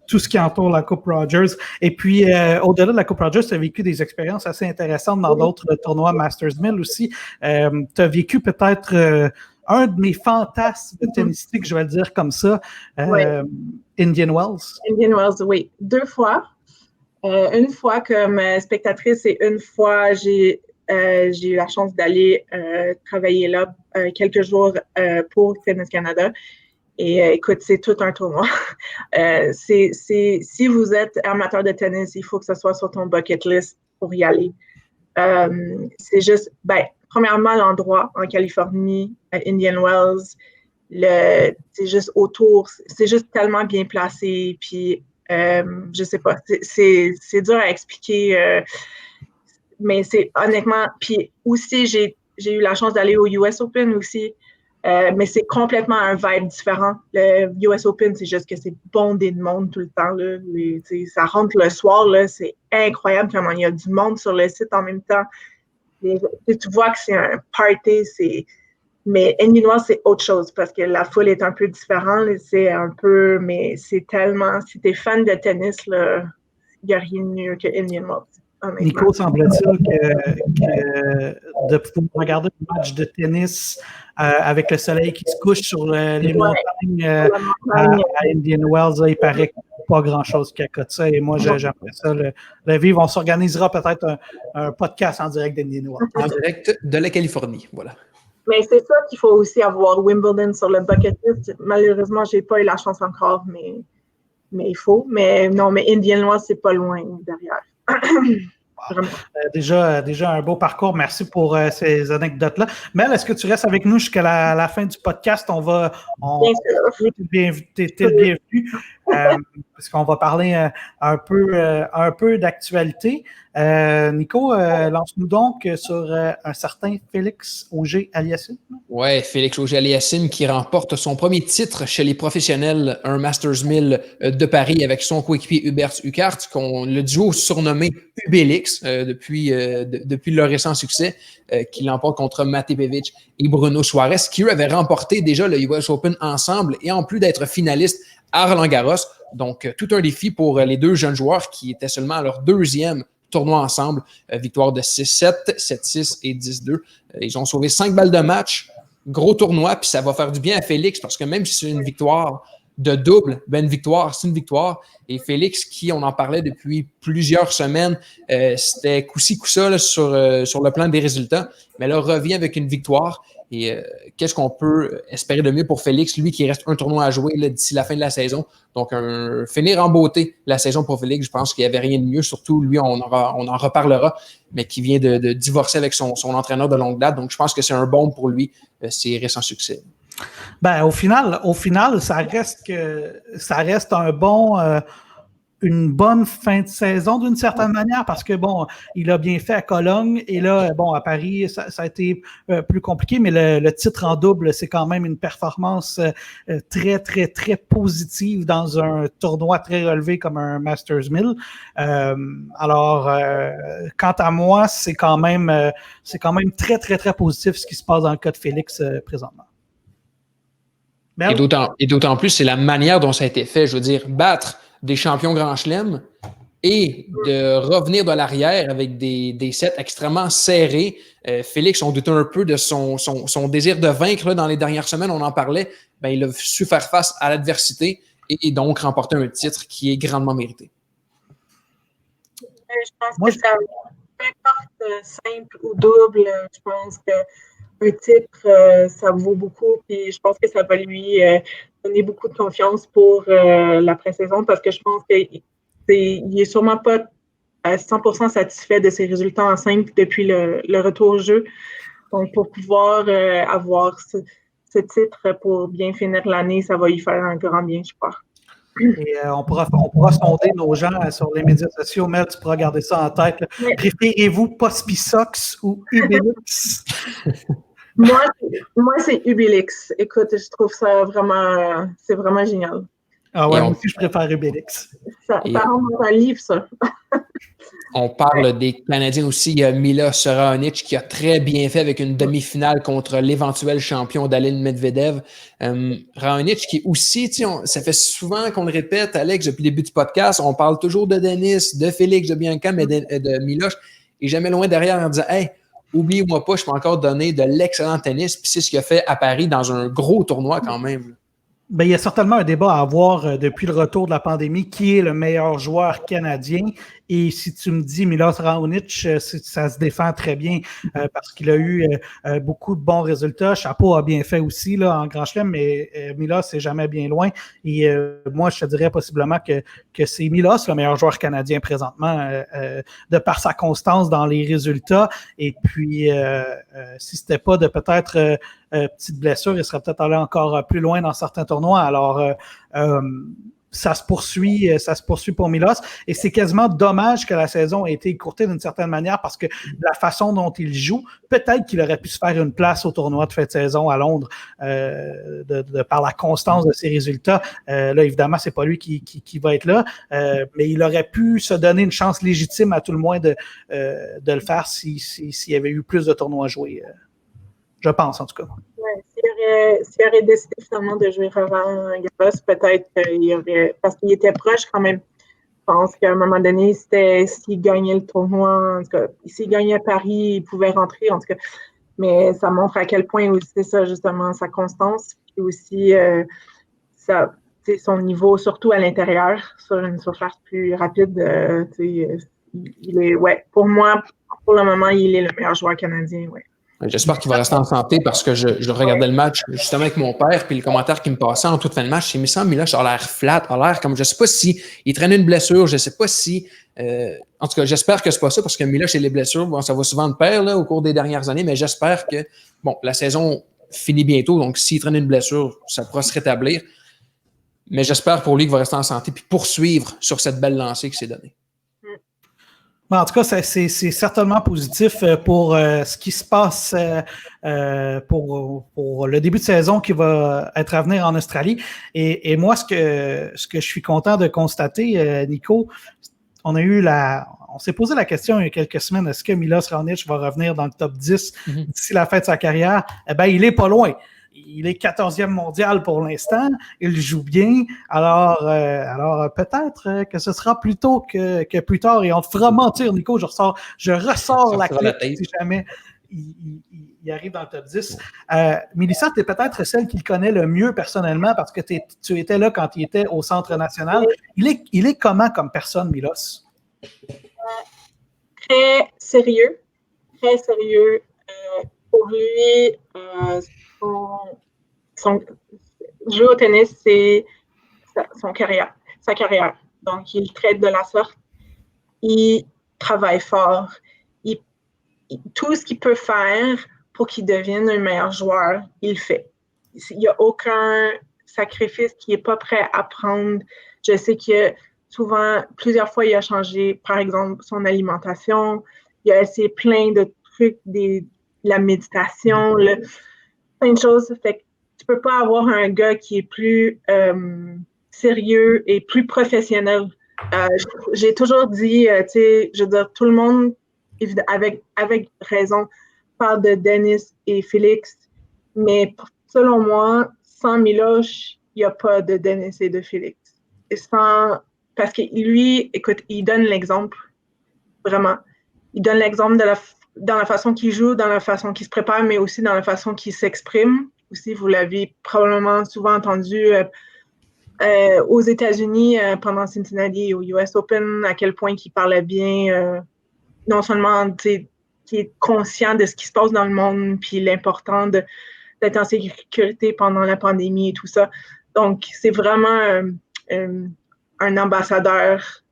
tout ce qui entoure la Coupe Rogers. Et puis, au-delà de la Coupe Rogers, tu as vécu des expériences assez intéressantes dans d'autres tournois Masters 1000 aussi. Tu as vécu peut-être un de mes fantasmes tennistiques, je vais le dire comme ça, Indian Wells. Indian Wells, oui. 2 fois. Une fois comme spectatrice et une fois j'ai eu la chance d'aller travailler là quelques jours pour Tennis Canada. Et écoute, c'est tout un tournoi. Si vous êtes amateur de tennis, il faut que ce soit sur ton bucket list pour y aller. C'est juste, premièrement, l'endroit en Californie, à Indian Wells, c'est juste autour, c'est juste tellement bien placé. Puis, je sais pas, c'est dur à expliquer. Mais c'est honnêtement, puis aussi, j'ai eu la chance d'aller au US Open aussi, mais c'est complètement un vibe différent. Le US Open, c'est juste que c'est bondé de monde tout le temps. Là. Ça rentre le soir, là, c'est incroyable comment il y a du monde sur le site en même temps. Tu vois que c'est un party, mais Indian Wells, c'est autre chose parce que la foule est un peu différente. Mais c'est tellement, si t'es fan de tennis, il n'y a rien de mieux que Indian Wells. Nico, semble-t-il que de pouvoir regarder un match de tennis avec le soleil qui se couche sur les montagnes à Indian Wells, il paraît qu'il n'y a pas grand-chose qui accote ça. Et moi, j'aimerais ça le vivre. On s'organisera peut-être un podcast en direct d'Indian Wells. En direct de la Californie, voilà. Mais c'est ça qu'il faut aussi avoir Wimbledon sur le bucket list. Malheureusement, je n'ai pas eu la chance encore, mais il faut. Mais non, mais Indian Wells, c'est pas loin derrière. Déjà un beau parcours. Merci pour ces anecdotes-là. Mel, est-ce que tu restes avec nous jusqu'à la fin du podcast? T'es le bienvenu. Parce qu'on va parler un peu d'actualité. Nico, lance-nous donc sur un certain Félix Auger-Aliassime. Oui, Félix Auger-Aliassime qui remporte son premier titre chez les professionnels, un Masters 1000 de Paris avec son coéquipier Hubert Hurkacz, le duo surnommé Ubélix depuis leur récent succès, qui l'emporte contre Mate Pevic et Bruno Suarez, qui eux avaient remporté déjà le US Open ensemble et en plus d'être finalistes à Roland-Garros. Donc, tout un défi pour les deux jeunes joueurs qui étaient seulement à leur deuxième tournoi ensemble. Victoire de 6-7, 7-6 et 10-2. Ils ont sauvé 5 balles de match. Gros tournoi, puis ça va faire du bien à Félix parce que même si c'est une victoire, de double, une victoire, c'est une victoire. Et Félix, qui, on en parlait depuis plusieurs semaines, c'était coup-ci, coup-ça là, sur le plan des résultats, mais là, revient avec une victoire. Et qu'est-ce qu'on peut espérer de mieux pour Félix, lui qui reste un tournoi à jouer là, d'ici la fin de la saison. Donc, finir en beauté la saison pour Félix, je pense qu'il n'y avait rien de mieux. Surtout, lui, on en reparlera, mais qui vient de divorcer avec son entraîneur de longue date. Donc, je pense que c'est un bon pour lui, ses récents succès. Ben, au final, ça reste une bonne fin de saison d'une certaine manière parce que, bon, il a bien fait à Cologne et là, bon, à Paris, ça a été plus compliqué, mais le titre en double, c'est quand même une performance très, très, très positive dans un tournoi très relevé comme un Masters 1000. Alors, quant à moi, c'est quand même très, très, très positif ce qui se passe dans le cas de Félix présentement. Et d'autant plus, c'est la manière dont ça a été fait. Je veux dire, battre des champions Grand Chelem et de revenir de l'arrière avec des sets extrêmement serrés. Félix, on doutait un peu de son désir de vaincre là, dans les dernières semaines, on en parlait. Ben, il a su faire face à l'adversité et donc remporter un titre qui est grandement mérité. Je pense que ça, peu importe simple ou double, je pense que un titre, ça vaut beaucoup. Puis je pense que ça va lui donner beaucoup de confiance pour la pré-saison parce que je pense qu'il est sûrement pas à 100% satisfait de ses résultats en simple depuis le retour au jeu. Donc, pour pouvoir avoir ce titre pour bien finir l'année, ça va lui faire un grand bien, je crois. Et on pourra sonder nos gens sur les médias sociaux. Mel, tu pourras garder ça en tête. Oui. Préférez-vous Pospisox ou Ubélix? Moi, c'est Ubélix. Écoute, je trouve ça vraiment, c'est vraiment génial. Ah ouais, moi aussi, je préfère Ubélix. Ça rentre un livre, ça. On parle des Canadiens aussi. Il y a Milos Raonic qui a très bien fait avec une demi-finale contre l'éventuel champion Daniil Medvedev. Raonic qui aussi, ça fait souvent qu'on le répète, Alex, depuis le début du podcast, on parle toujours de Denis, de Félix, de Bianca, mais de Milos. Et jamais loin derrière en disant « Hey, oubliez-moi pas, je peux encore donner de l'excellent tennis. » Puis c'est ce qu'il a fait à Paris dans un gros tournoi quand même. Ben, il y a certainement un débat à avoir depuis le retour de la pandémie. Qui est le meilleur joueur canadien? Et si tu me dis Milos Raonic, ça se défend très bien parce qu'il a eu beaucoup de bons résultats. Chapeau a bien fait aussi là, en Grand Chelem, mais Milos n'est jamais bien loin. Et moi, je te dirais possiblement que c'est Milos le meilleur joueur canadien présentement de par sa constance dans les résultats. Et puis, si c'était pas de peut-être petite blessure, il serait peut-être allé encore plus loin dans certains tournois. Alors, ça se poursuit pour Milos et c'est quasiment dommage que la saison ait été écourtée d'une certaine manière parce que la façon dont il joue, peut-être qu'il aurait pu se faire une place au tournoi de fin de saison à Londres de par la constance de ses résultats. Là, évidemment, c'est pas lui qui va être là, mais il aurait pu se donner une chance légitime à tout le moins de le faire s'il y avait eu plus de tournois à jouer. Je pense, en tout cas. Ouais, s'il aurait décidé finalement de jouer Roland Garros, peut-être qu'il aurait... Parce qu'il était proche quand même. Je pense qu'à un moment donné, c'était s'il gagnait le tournoi, en tout cas, s'il gagnait Paris, il pouvait rentrer, en tout cas. Mais ça montre à quel point aussi c'est ça, justement, sa constance. Puis aussi, son niveau, surtout à l'intérieur, sur une surface plus rapide. Il est, pour moi, pour le moment, il est le meilleur joueur canadien, ouais. J'espère qu'il va rester en santé parce que je regardais le match justement avec mon père, puis le commentaire qui me passait en toute fin de match, il me semble, Milos a l'air flat, a l'air comme, je sais pas si il traînait une blessure, je sais pas si, en tout cas, j'espère que c'est pas ça parce que Milos et les blessures, bon, ça va souvent de pair là, au cours des dernières années, mais j'espère que, bon, la saison finit bientôt, donc s'il traîne une blessure, ça pourra se rétablir. Mais j'espère pour lui qu'il va rester en santé puis poursuivre sur cette belle lancée qui s'est donnée. En tout cas, c'est certainement positif pour ce qui se passe pour le début de saison qui va être à venir en Australie. Et moi, ce que je suis content de constater, Nico, on s'est posé la question il y a quelques semaines, est-ce que Milos Raonic va revenir dans le top 10 d'ici la fin de sa carrière? Eh bien, il est pas loin. Il est 14e mondial pour l'instant. Il joue bien. Alors peut-être que ce sera plus tôt que plus tard. Et on te fera mentir, Nico. Je ressors la clé si jamais il arrive dans le top 10. Mélissa, tu es peut-être celle qui le connaît le mieux personnellement parce que tu étais là quand il était au Centre national. Il est comment comme personne, Milos? Très sérieux. Très sérieux. Pour lui, son jouer au tennis, c'est sa carrière. Donc, il traite de la sorte. Il travaille fort. Tout ce qu'il peut faire pour qu'il devienne un meilleur joueur, il le fait. Il n'y a aucun sacrifice qu'il n'est pas prêt à prendre. Je sais que souvent, plusieurs fois, il a changé, par exemple, son alimentation. Il a essayé plein de trucs, la méditation, plein de choses. Fait que tu peux pas avoir un gars qui est plus sérieux et plus professionnel. J'ai toujours dit, tu sais, je veux dire, tout le monde, avec raison, parle de Denis et Félix, mais selon moi, sans Miloš, il n'y a pas de Denis et de Félix. Parce que lui, écoute, il donne l'exemple, vraiment. Il donne l'exemple dans la façon qu'il joue, dans la façon qu'il se prépare, mais aussi dans la façon qu'il s'exprime. Aussi, vous l'avez probablement souvent entendu aux États-Unis pendant Cincinnati, au US Open, à quel point il parlait bien, non seulement qui est conscient de ce qui se passe dans le monde, puis l'important d'être en sécurité pendant la pandémie et tout ça. Donc, c'est vraiment un ambassadeur,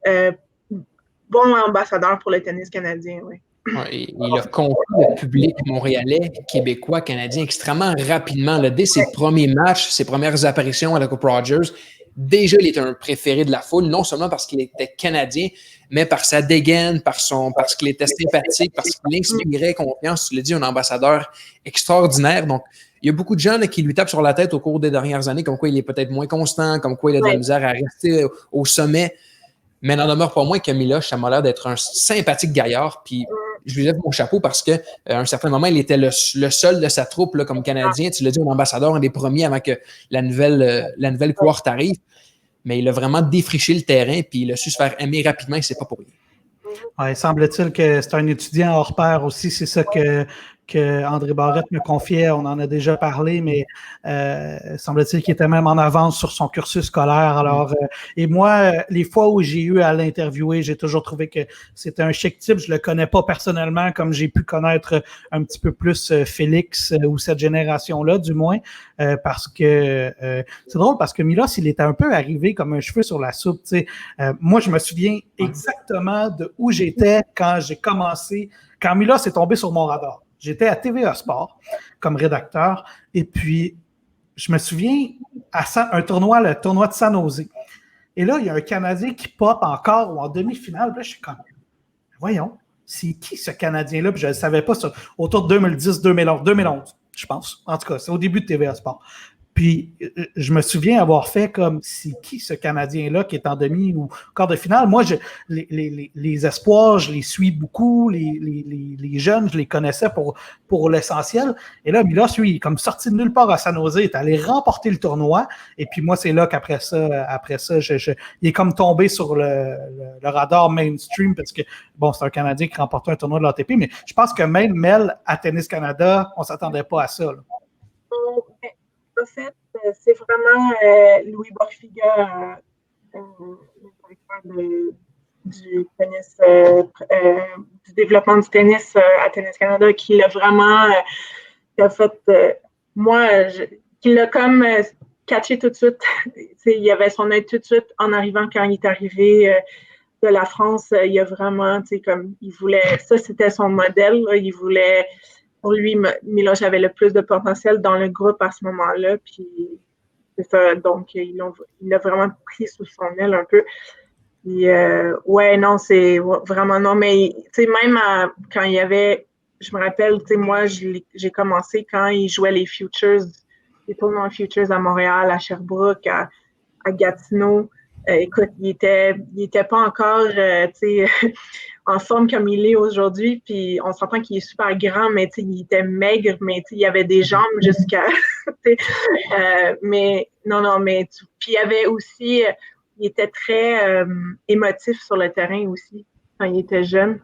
bon ambassadeur pour le tennis canadien, oui. Ouais, il a conquis le public montréalais, québécois, canadien extrêmement rapidement. Là, dès ses premiers matchs, ses premières apparitions à la Coupe Rogers, déjà, il était un préféré de la foule, non seulement parce qu'il était canadien, mais par sa dégaine, parce qu'il était sympathique, parce qu'il inspirait confiance. Tu l'as dit, un ambassadeur extraordinaire. Donc, il y a beaucoup de gens là, qui lui tapent sur la tête au cours des dernières années, comme quoi il est peut-être moins constant, comme quoi il a de la misère à rester au sommet. Mais n'en demeure pas moins que Miloš, ça m'a l'air d'être un sympathique gaillard. Puis je lui lève mon chapeau parce qu'à un certain moment, il était le seul de sa troupe là, comme Canadien. Tu l'as dit, un ambassadeur, un des premiers avant que la nouvelle cohorte arrive. Mais il a vraiment défriché le terrain puis il a su se faire aimer rapidement et c'est pas pour rien. Ouais, semble-t-il que c'est un étudiant hors pair aussi. C'est ça que André Barrette me confiait. On en a déjà parlé, mais semble-t-il qu'il était même en avance sur son cursus scolaire. Alors, et moi, les fois où j'ai eu à l'interviewer, j'ai toujours trouvé que c'était un chic type. Je le connais pas personnellement, comme j'ai pu connaître un petit peu plus Félix ou cette génération-là, du moins, parce que c'est drôle parce que Milos, il était un peu arrivé comme un cheveu sur la soupe. Tu sais. Moi, je me souviens exactement de où j'étais quand j'ai commencé, quand Milos est tombé sur mon radar. J'étais à TVA Sport comme rédacteur et puis je me souviens à un tournoi, le tournoi de San Jose. Et là, il y a un Canadien qui pop encore ou en demi-finale. Là, je suis comme, voyons, c'est qui ce Canadien-là? Puis je ne le savais pas, autour de 2010, 2011, je pense. En tout cas, c'est au début de TVA Sport. Puis, je me souviens avoir fait comme, c'est qui ce Canadien-là qui est en demi ou quart de finale? Moi, les espoirs, je les suis beaucoup. Les jeunes, je les connaissais pour l'essentiel. Et là, Milos, lui, il est comme sorti de nulle part à San Jose, il est allé remporter le tournoi. Et puis moi, c'est là qu'après ça, il est comme tombé sur le radar mainstream parce que, bon, c'est un Canadien qui remportait un tournoi de l'ATP, mais je pense que même Mel, à Tennis Canada, on ne s'attendait pas à ça. Là. En fait, c'est vraiment Louis Borfiga, le directeur du tennis, du développement du tennis à Tennis Canada, qui l'a vraiment qui l'a comme catché tout de suite. Il y avait son œil tout de suite en arrivant quand il est arrivé de la France. Il a vraiment, comme il voulait, ça c'était son modèle. Là, il voulait. Pour lui, Miloš avait le plus de potentiel dans le groupe à ce moment-là. Puis c'est ça. Donc, il l'a vraiment pris sous son aile un peu. Puis, ouais, non, c'est vraiment non. Mais, tu sais, même quand il y avait, je me rappelle, tu sais, moi, j'ai commencé quand il jouait les Futures, les tournois Futures à Montréal, à Sherbrooke, à Gatineau. Écoute, il était pas encore, tu sais, en forme comme il est aujourd'hui, puis on s'entend qu'il est super grand, mais il était maigre, mais il avait des jambes jusqu'à... mais non, mais... Puis il y avait aussi... il était très émotif sur le terrain aussi, quand il était jeune.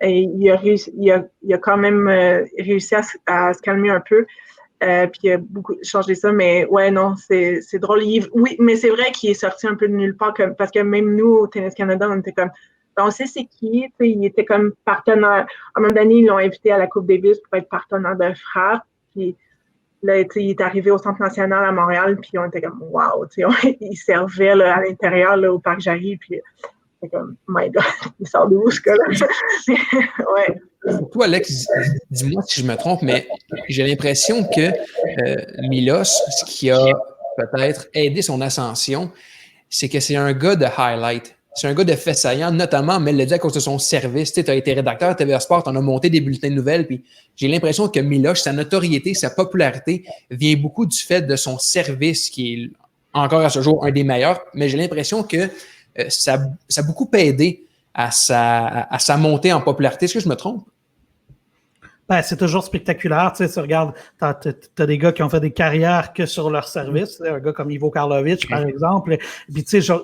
Et il a quand même réussi à se calmer un peu. Puis il a beaucoup changé ça, mais ouais, non, c'est drôle. Oui, mais c'est vrai qu'il est sorti un peu de nulle part, parce que même nous, au Tennis Canada, on était comme, on sait c'est qui, il était comme partenaire. À un moment donné, ils l'ont invité à la Coupe Davis pour être partenaire de frappe. Puis là, il est arrivé au Centre national à Montréal, puis on était comme, wow, il servait là, à l'intérieur, là, au Parc Jarry, puis c'est comme, my God, il sort d'où ce gars-là? Ouais. Toi, Alex, dis-moi si je me trompe, mais j'ai l'impression que Milos, ce qui a peut-être aidé son ascension, c'est que c'est un gars de highlight. C'est un gars de faits saillants, notamment, mais il l'a dit à cause de son service. Tu as été rédacteur à TVA Sport, tu en as monté des bulletins de nouvelles, puis j'ai l'impression que Milos, sa notoriété, sa popularité vient beaucoup du fait de son service, qui est encore à ce jour un des meilleurs, mais j'ai l'impression que ça a beaucoup aidé à sa montée en popularité. Est-ce que je me trompe? Ben, c'est toujours spectaculaire. Tu sais, tu regardes, t'as des gars qui ont fait des carrières que sur leur service. Un gars comme Ivo Karlovic, par exemple. Puis, tu sais,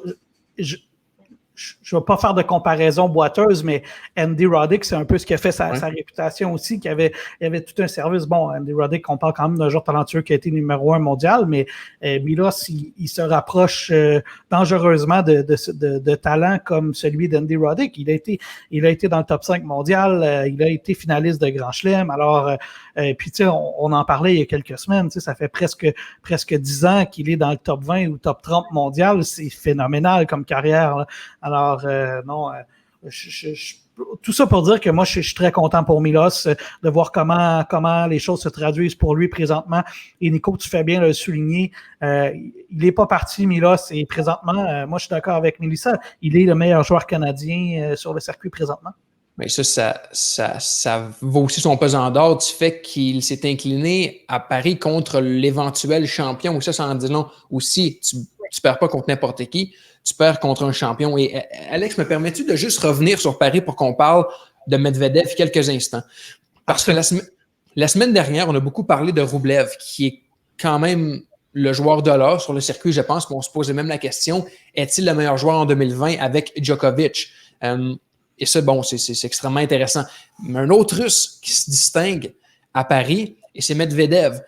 je ne vais pas faire de comparaison boiteuse, mais Andy Roddick, c'est un peu ce qui a fait sa réputation aussi, qu'il y avait tout un service. Bon, Andy Roddick, on parle quand même d'un joueur talentueux qui a été numéro 1 mondial, mais Milos, il se rapproche dangereusement de talent comme celui d'Andy Roddick. Il a été dans le top 5 mondial, il a été finaliste de Grand Chelem. Alors, puis tu sais, on en parlait il y a quelques semaines, tu sais, ça fait presque 10 ans qu'il est dans le top 20 ou top 30 mondial. C'est phénoménal comme carrière, là. Alors, non, tout ça pour dire que moi, je suis très content pour Milos de voir comment les choses se traduisent pour lui présentement. Et Nico, tu fais bien de le souligner. Il n'est pas parti, Milos, et présentement, moi, je suis d'accord avec Mélissa, il est le meilleur joueur canadien sur le circuit présentement. Mais ça vaut aussi son pesant d'or du fait qu'il s'est incliné à Paris contre l'éventuel champion. Ça en dit long aussi. Tu perds pas contre n'importe qui, tu perds contre un champion. Et Alex, me permets-tu de juste revenir sur Paris pour qu'on parle de Medvedev quelques instants? Parce que la semaine dernière, on a beaucoup parlé de Rublev, qui est quand même le joueur de l'or sur le circuit, je pense qu'on se posait même la question, est-il le meilleur joueur en 2020 avec Djokovic? Et ça, bon, c'est extrêmement intéressant. Mais un autre Russe qui se distingue à Paris, et c'est Medvedev.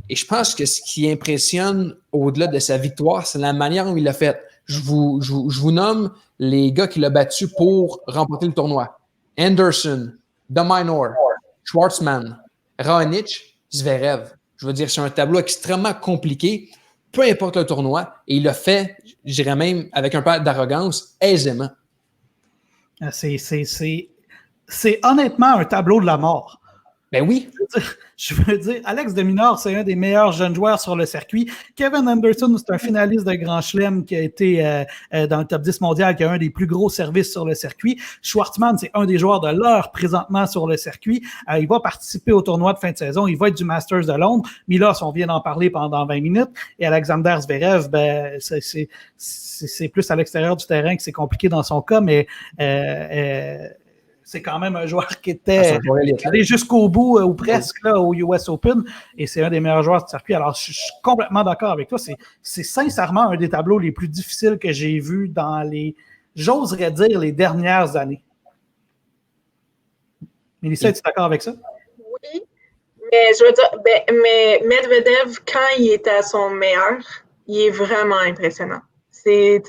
Et je pense que ce qui impressionne au-delà de sa victoire, c'est la manière où il l'a fait. Je vous nomme les gars qu'il a battus pour remporter le tournoi. Anderson, Dominor, Schwartzman, Raonic, Zverev. Je veux dire, c'est un tableau extrêmement compliqué, peu importe le tournoi, et il l'a fait, je dirais même, avec un peu d'arrogance, aisément. C'est honnêtement un tableau de la mort. Ben oui. Je veux dire, Alex de Minaur, c'est un des meilleurs jeunes joueurs sur le circuit. Kevin Anderson, c'est un finaliste de Grand Chelem qui a été dans le top 10 mondial, qui a un des plus gros services sur le circuit. Schwartzman, c'est un des joueurs de l'heure présentement sur le circuit. Il va participer au tournoi de fin de saison. Il va être du Masters de Londres. Milos, on vient d'en parler pendant 20 minutes. Et Alexander Zverev, ben, c'est plus à l'extérieur du terrain que c'est compliqué dans son cas, mais c'est quand même un joueur qui était allé jusqu'au bout ou presque là, au US Open, et c'est un des meilleurs joueurs du circuit. Alors, je suis complètement d'accord avec toi. C'est sincèrement un des tableaux les plus difficiles que j'ai vus dans j'oserais dire, les dernières années. Mélissa, es-tu d'accord avec ça? Oui, mais je veux dire, mais Medvedev, quand il est à son meilleur, il est vraiment impressionnant. C'est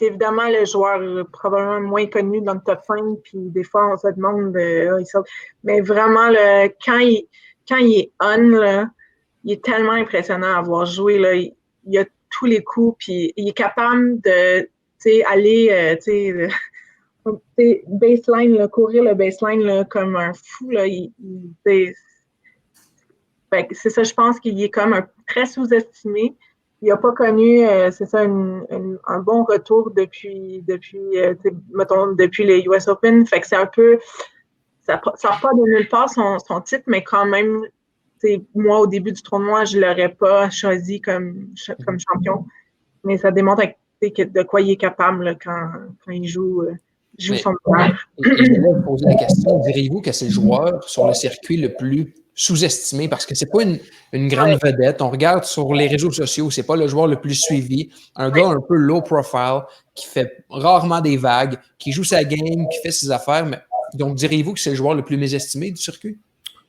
évidemment le joueur probablement moins connu dans le top 5, puis des fois on se demande, mais vraiment, quand il est on, là, il est tellement impressionnant à voir jouer. Là, il a tous les coups, puis il est capable de aller baseline, là, courir le baseline là, comme un fou. Là, c'est ça, je pense qu'il est comme très sous-estimé. Il n'a pas connu, c'est ça, un bon retour depuis les US Open. Fait que c'est un peu, ça sort pas de nulle part son titre, mais quand même, moi, au début du tournoi, je ne l'aurais pas choisi comme champion. Mais ça démontre de quoi il est capable là, quand il joue son match. Je vais vous poser la question, diriez-vous que c'est le joueur sur le circuit le plus sous-estimé, parce que c'est pas une grande vedette. On regarde sur les réseaux sociaux, c'est pas le joueur le plus suivi. Un gars un peu low profile, qui fait rarement des vagues, qui joue sa game, qui fait ses affaires, mais Donc, diriez-vous que c'est le joueur le plus mésestimé du circuit?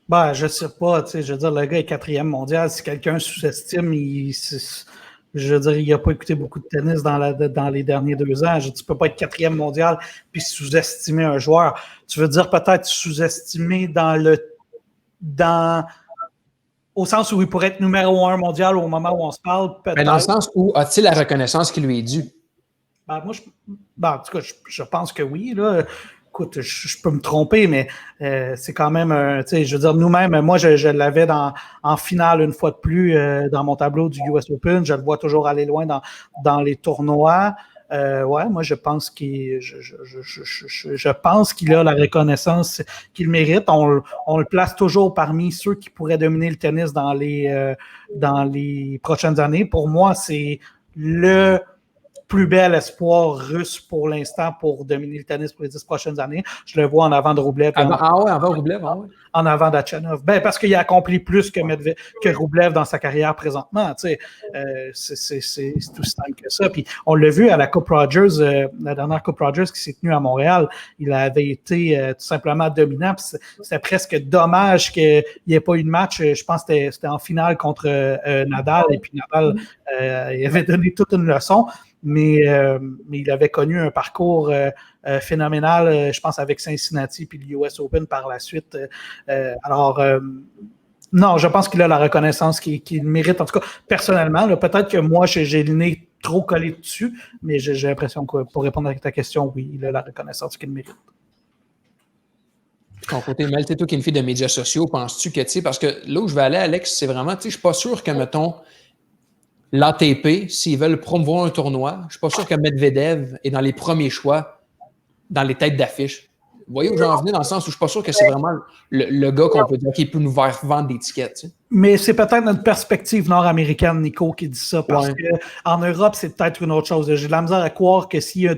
Ben, je sais pas, je veux dire, le gars est 4e mondial. Si quelqu'un sous-estime, je veux dire, il n'a pas écouté beaucoup de tennis dans les derniers 2 ans. Tu ne peux pas être 4e mondial puis sous-estimer un joueur. Tu veux dire peut-être sous-estimer au sens où il pourrait être numéro 1 mondial au moment où on se parle, peut-être. Mais dans le sens où a-t-il la reconnaissance qui lui est due? Ben, moi, en tout cas, je pense que oui. Là. Écoute, je peux me tromper, mais c'est quand même, je veux dire, nous-mêmes, moi, je l'avais en finale une fois de plus dans mon tableau du US Open. Je le vois toujours aller loin dans les tournois. Ouais, moi, je pense qu'il a la reconnaissance qu'il mérite. On le place toujours parmi ceux qui pourraient dominer le tennis dans les prochaines années. Pour moi, c'est le plus bel espoir russe pour l'instant pour dominer le tennis pour les 10 prochaines années. Je le vois en avant de Roublev. Avant Roublev, en avant d'Achanov. Ben, parce qu'il a accompli plus que Roublev dans sa carrière présentement. C'est tout simple que ça. Puis on l'a vu à la Coupe Rogers, la dernière Coupe Rogers qui s'est tenue à Montréal. Il avait été tout simplement dominant. C'était presque dommage qu'il n'y ait pas eu de match. Je pense que c'était en finale contre Nadal. Et puis Nadal, il avait donné toute une leçon. Mais il avait connu un parcours phénoménal, je pense, avec Cincinnati puis le US Open par la suite. Non, je pense qu'il a la reconnaissance qu'il mérite. En tout cas, personnellement, là, peut-être que moi, j'ai le nez trop collé dessus, mais j'ai l'impression que pour répondre à ta question, oui, il a la reconnaissance qu'il mérite. De ton côté, Mel, t'es toi qui es une fille de médias sociaux, penses-tu que, parce que là où je vais aller, Alex, c'est vraiment, je suis pas sûr que, mettons, l'ATP, s'ils veulent promouvoir un tournoi, je ne suis pas sûr que Medvedev est dans les premiers choix, dans les têtes d'affiche. Vous voyez où j'en venais, dans le sens où je ne suis pas sûr que c'est vraiment le gars qu'on peut dire qui peut nous vendre des tickets. Tu sais. Mais c'est peut-être notre perspective nord-américaine, Nico, qui dit ça, parce qu'en Europe, c'est peut-être une autre chose. J'ai de la misère à croire que s'il y a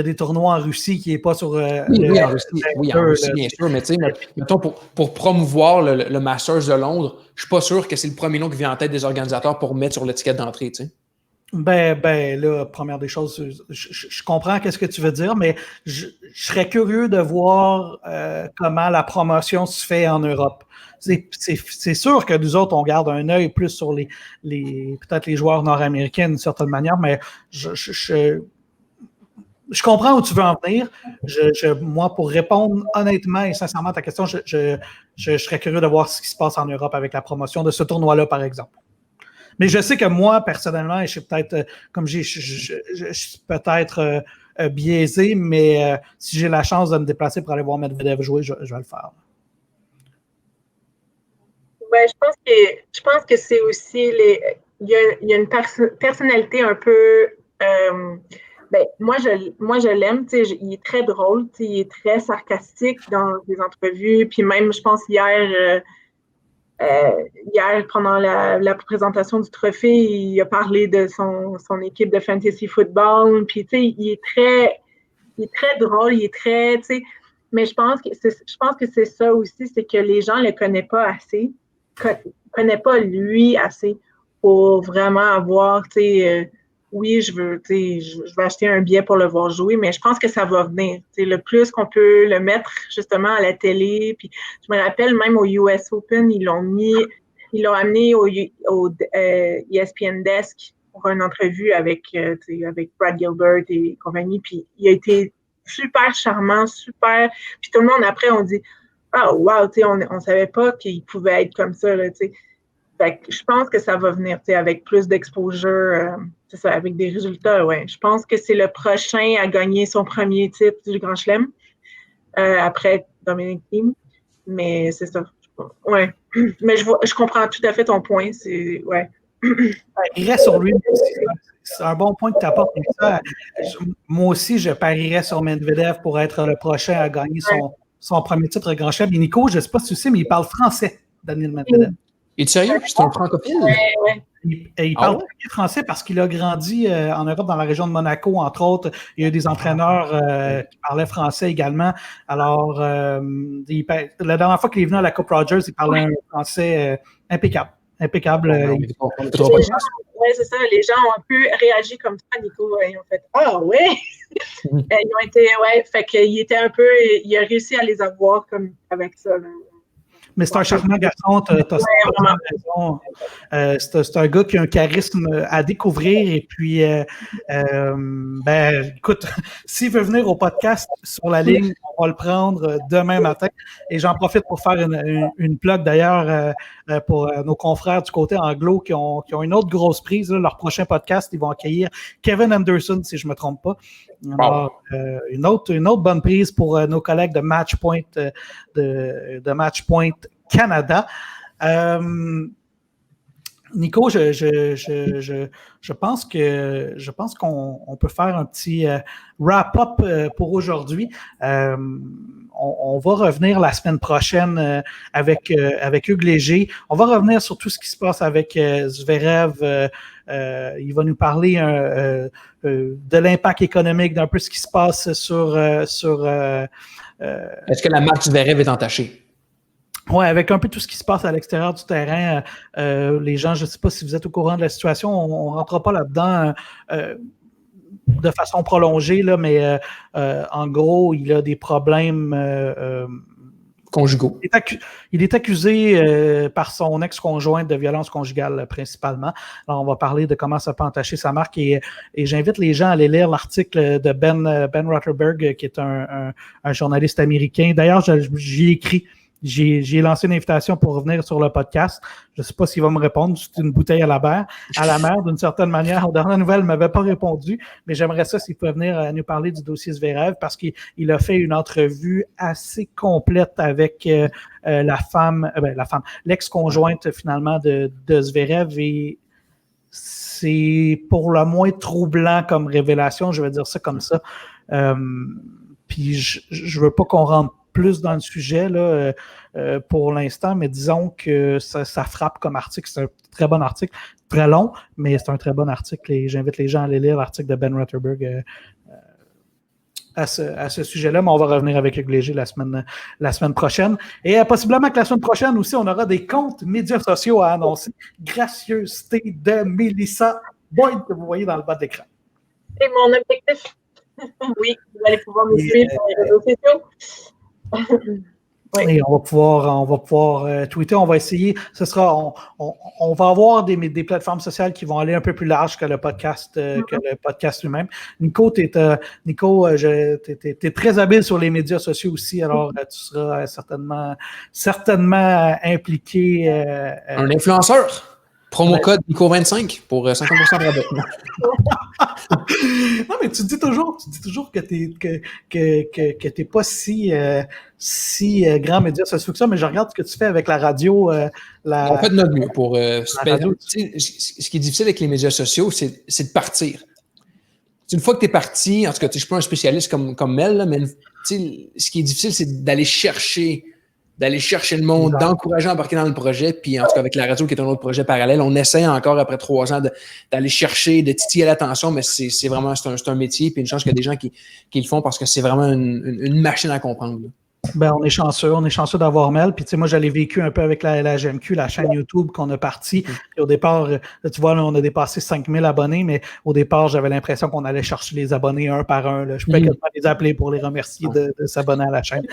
des tournois en Russie qui n'est pas sur... Oui, en Russie, bien sûr, mais tu sais, mettons, pour promouvoir le Masters de Londres, je ne suis pas sûr que c'est le premier nom qui vient en tête des organisateurs pour mettre sur l'étiquette d'entrée, tu sais. Ben là, première des choses, je comprends qu'est-ce que tu veux dire, mais je serais curieux de voir comment la promotion se fait en Europe. C'est sûr que nous autres, on garde un œil plus sur peut-être les joueurs nord-américains d'une certaine manière, mais je comprends où tu veux en venir. Moi, pour répondre honnêtement et sincèrement à ta question, je serais curieux de voir ce qui se passe en Europe avec la promotion de ce tournoi-là, par exemple. Mais je sais que moi, personnellement, je suis peut-être, je suis peut-être biaisé, mais si j'ai la chance de me déplacer pour aller voir Medvedev jouer, je vais le faire. Ben, je pense que c'est aussi il y a une personnalité un peu. Moi, je l'aime. Il est très drôle. Il est très sarcastique dans les entrevues. Puis même, je pense, hier, pendant la présentation du trophée, il a parlé de son équipe de fantasy football. Puis, il est très drôle, il est très, mais je pense que c'est ça aussi, c'est que les gens ne le connaissent pas assez, connaissent pas lui assez pour vraiment avoir, oui, je vais acheter un billet pour le voir jouer, mais je pense que ça va venir. Le plus qu'on peut le mettre justement à la télé. Puis je me rappelle même au US Open, ils l'ont amené au ESPN Desk pour une entrevue avec Brad Gilbert et compagnie. Puis il a été super charmant, super. Puis tout le monde après, on dit ah wow, on savait pas qu'il pouvait être comme ça, là, Fait que je pense que ça va venir avec plus d'exposure, c'est ça, avec des résultats, ouais. Je pense que c'est le prochain à gagner son premier titre du Grand Chelem, après Dominic Thiem. Mais c'est ça. Ouais. Mais je comprends tout à fait ton point. Ouais. Il reste sur lui. C'est un bon point que tu apportes. Moi aussi, je parierais sur Medvedev pour être le prochain à gagner son premier titre Grand Chelem. Et Nico, je ne sais pas si tu sais, mais il parle français, Daniil Medvedev. Es-tu sérieux? C'est un francophile? Ouais. Il parle très bien français parce qu'il a grandi en Europe, dans la région de Monaco, entre autres. Il y a eu des entraîneurs qui parlaient français également. Alors, la dernière fois qu'il est venu à la Coupe Rogers, il parlait un français impeccable. Impeccable. Oui, c'est ça. Les gens ont un peu réagi comme ça, Nico. Ils ont fait « Ah, ouais! » Ils ont été, ouais, fait qu'il était un peu... Il a réussi à les avoir comme avec ça, là. Mais c'est un charmant garçon, tu as raison. C'est un gars qui a un charisme à découvrir. Et puis, écoute, s'il veut venir au podcast sur la ligne, on va le prendre demain matin. Et j'en profite pour faire une plug d'ailleurs pour nos confrères du côté anglo qui ont une autre grosse prise. Là, leur prochain podcast, ils vont accueillir Kevin Anderson, si je ne me trompe pas. Alors, une autre bonne prise pour nos collègues de Matchpoint, de Matchpoint Canada. Nico, je pense qu'on peut faire un petit wrap-up pour aujourd'hui. On va revenir la semaine prochaine avec Hugues Léger. On va revenir sur tout ce qui se passe avec Zverev. Il va nous parler de l'impact économique, d'un peu ce qui se passe sur Est-ce que la marque Zverev est entachée? Oui, avec un peu tout ce qui se passe à l'extérieur du terrain, les gens, je ne sais pas si vous êtes au courant de la situation, on ne rentrera pas là-dedans de façon prolongée, là, mais en gros, il a des problèmes conjugaux. Il est accusé par son ex-conjointe de violence conjugale principalement. Alors, on va parler de comment ça peut entacher sa marque et j'invite les gens à aller lire l'article de Ben Rotterberg, qui est un journaliste américain. D'ailleurs, j'y ai écrit. J'ai lancé une invitation pour revenir sur le podcast. Je ne sais pas s'il va me répondre. C'est une bouteille à la mer, d'une certaine manière. Aux dernières nouvelles, il ne m'avait pas répondu, mais j'aimerais ça s'il peut venir nous parler du dossier Zverev parce qu'il a fait une entrevue assez complète avec l'ex-conjointe finalement de Zverev et c'est pour le moins troublant comme révélation, je vais dire ça comme ça. Puis je veux pas qu'on rentre plus dans le sujet là, pour l'instant, mais disons que ça frappe comme article. C'est un très bon article, très long, mais c'est un très bon article et j'invite les gens à aller lire l'article de Ben Rotterberg à ce sujet-là, mais on va revenir avec Hugues Léger la semaine prochaine. Et possiblement que la semaine prochaine aussi, on aura des comptes médias sociaux à annoncer. Gracieuseté de Mélissa Boyd, que vous voyez dans le bas de l'écran. C'est mon objectif. Oui, vous allez pouvoir me suivre sur les réseaux sociaux. Oui. Et on va pouvoir tweeter, on va essayer. On va avoir des plateformes sociales qui vont aller un peu plus large que le podcast lui-même. Nico, t'es très habile sur les médias sociaux aussi, alors tu seras certainement impliqué. Un influenceur. Promo code Nico25 pour 50% de rabais. Non, mais tu dis toujours que t'es pas si grand média social que ça, mais je regarde ce que tu fais avec la radio. On fait de notre mieux pour radio. Ce qui est difficile avec les médias sociaux, c'est de partir. Une fois que tu es parti, en tout cas, je ne suis pas un spécialiste comme Mel, là, mais ce qui est difficile, c'est d'aller chercher le monde, d'encourager à embarquer dans le projet. Puis, en tout cas, avec la radio, qui est un autre projet parallèle, on essaie encore, après 3 ans, d'aller chercher, de titiller l'attention, mais c'est vraiment un métier. Puis, une chance qu'il y a des gens qui le font parce que c'est vraiment une machine à comprendre. Là. Ben, on est chanceux d'avoir Mel. Puis, tu sais, moi, j'allais vécu un peu avec la GMQ, la chaîne YouTube qu'on a partie. Puis, au départ, tu vois, là, on a dépassé 5000 abonnés, mais au départ, j'avais l'impression qu'on allait chercher les abonnés un par un. Là. Je pouvais quasiment les appeler pour les remercier de s'abonner à la chaîne.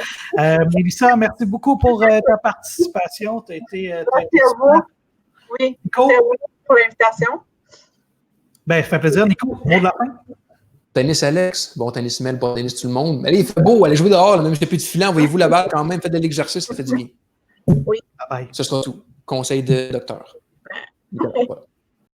Mélissa, merci beaucoup pour ta participation. Tu as été. Merci à vous. Oui, Nico? merci à vous pour l'invitation. Ben, ça fait plaisir. Nico, mot de la fin? Tennis Alex, bon tennis Mel, pas tennis tout le monde. Mais allez, il fait beau, allez jouer dehors, là, même si il n'y a plus de filet, envoyez-vous la balle quand même, faites de l'exercice, ça fait du bien. Oui. Bye bye. Ce sera tout. Conseil de docteur. Voilà.